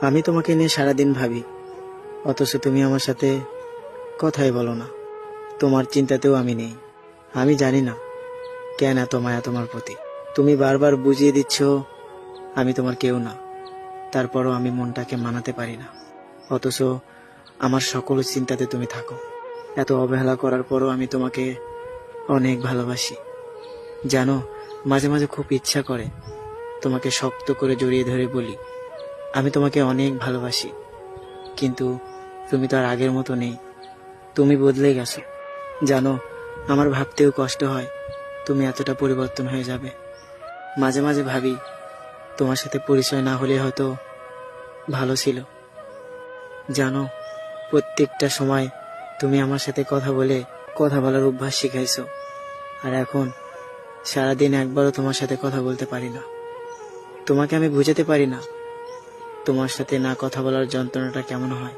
আমি তোমাকে নিয়ে সারাদিন ভাবি, অথচ তুমি আমার সাথে কথাই বলো না। তোমার চিন্তাতেও আমি নেই। আমি জানি না কেন এত মায়া তোমার প্রতি। তুমি বারবার বুঝিয়ে দিচ্ছ আমি তোমার কেউ না, তারপরও আমি মনটাকে মানাতে পারি না। অথচ আমার সকল চিন্তাতে তুমি থাকো। এত অবহেলা করার পরও আমি তোমাকে অনেক ভালোবাসি। জানো, মাঝে মাঝে খুব ইচ্ছা করে তোমাকে শক্ত করে জড়িয়ে ধরে বলি আমি তোমাকে অনেক ভালোবাসি, কিন্তু তুমি তো আর আগের মতো নেই। তুমি বদলে গেছো। জানো, আমার ভাবতেও কষ্ট হয় তুমি এতটা পরিবর্তন হয়ে যাবে। মাঝে মাঝে ভাবি তোমার সাথে পরিচয় না হলে হয়তো ভালো ছিল। জানো, প্রত্যেকটা সময় তুমি আমার সাথে কথা বলার অভ্যাস শিখাইছো, আর এখন সারাদিন একবারও তোমার সাথে কথা বলতে পারি না। তোমাকে আমি বুঝাতে পারি না তোমার সাথে না কথা বলার যন্ত্রণাটা কেমন হয়।